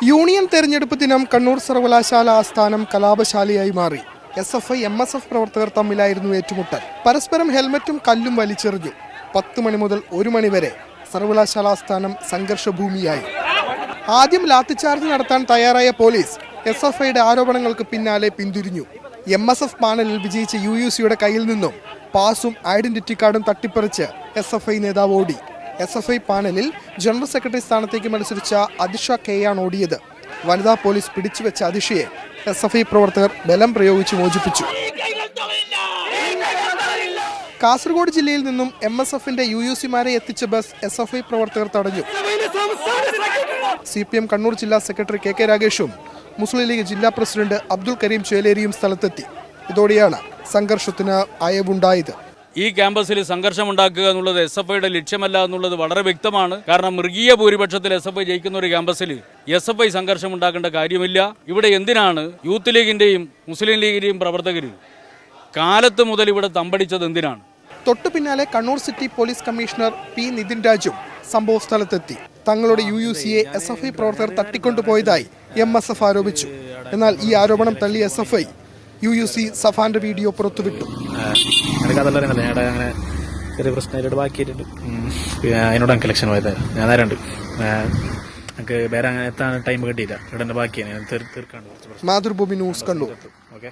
Union തെരഞ്ഞെടുപ്പ് ദിനം കണ്ണൂർ സർവകലാശാല ആസ്ഥാനം കലാപശാലയായി മാറി. SFI MSF പ്രവർത്തകർ തമ്മിലായിരുന്നു ഏറ്റുമുട്ടൽ. പരസ്പരം ഹെൽമറ്റും കല്ലും വലിച്ചെറിഞ്ഞു. 10 മണി മുതൽ 1 മണി വരെ സർവകലാശാല ആസ്ഥാനം സംഘർഷഭൂമിയായി. ആദ്യം ലാത്തിച്ചാർജ് നടത്താൻ തയ്യാറായ പോലീസ് SFIയുടെ ആരോപണങ്ങൾക്ക് പിന്നാലെ പിന്തിരിഞ്ഞു. MSF പാനലിൽ വിജയിച്ച UUCയുടെ കയ്യിൽ നിന്നും പാസും ഐഡന്റിറ്റി കാർഡും തട്ടിപ്പറിച്ച് SFI നേതാവ് ഓടി. SFI പാനലിൽ ജനറൽ സെക്രട്ടറി സ്ഥാനത്തേക്ക് മത്സരിച്ച അതിഷ കെയാണ് ഓടിയത്. വനിതാ പോലീസ് പിടിച്ചുവെച്ച അതിഷയെ SFI പ്രവർത്തകർ ബലം പ്രയോഗിച്ച് മോചിപ്പിച്ചു. കാസർഗോഡ് ജില്ലയിൽ നിന്നും MSFന്റെ UUCമാരെ എത്തിച്ച ബസ് SFI പ്രവർത്തകർ തടഞ്ഞു. CPM കണ്ണൂർ ജില്ലാ സെക്രട്ടറി KK രാഗേഷും മുസ്ലിം ലീഗ് ജില്ലാ പ്രസിഡന്റ് അബ്ദുൽ കരീം ചേലേരിയും സ്ഥലത്തെത്തി. ഇതോടെയാണ് സംഘർഷത്തിന് അയവുണ്ടായത്. ഈ ക്യാമ്പസിൽ സംഘർഷമുണ്ടാക്കുക എന്നുള്ളത് SFIയുടെ ലക്ഷ്യമല്ല എന്നുള്ളത് വളരെ വ്യക്തമാണ്. കാരണം മൃഗീയ ഭൂരിപക്ഷത്തിൽ SFI ജയിക്കുന്ന ഒരു ക്യാമ്പസിൽ SFI സംഘർഷമുണ്ടാക്കേണ്ട കാര്യമില്ല. ഇവിടെ എന്തിനാണ് യൂത്ത് ലീഗിന്റെയും മുസ്ലിം ലീഗിന്റെയും പ്രവർത്തകർ കാലത്ത് മുതൽ ഇവിടെ തമ്പടിച്ചത് എന്തിനാണ്? തൊട്ടു പിന്നാലെ Kannur city police commissioner P Nithin രാജും സംഭവ സ്ഥലത്തെത്തി. തങ്ങളുടെ UUCയെ SFI പ്രവർത്തകർ തട്ടിക്കൊണ്ടുപോയതായി MSF ആരോപിച്ചു. എന്നാൽ ഈ ആരോപണം തള്ളിയ SFI UUC സഫാന്റെ വീഡിയോ പുറത്തുവിട്ടു. അങ്ങനെ ചെറിയ പ്രശ്നമായിട്ട് ബാക്കിയിട്ടുണ്ട്. അതിനോട് എനിക്ക് ഇലക്ഷൻ പോയത് ഞാൻ നേരമുണ്ട്. എനിക്ക് വേറെ അങ്ങനെ എത്താൻ ടൈം കിട്ടിയില്ല. ഇവിടെ ബാക്കിയാണ് തീർക്കാണ്ട്. മാതൃഭൂമി ന്യൂസ് കണ്ണൂർ. ഓക്കെ.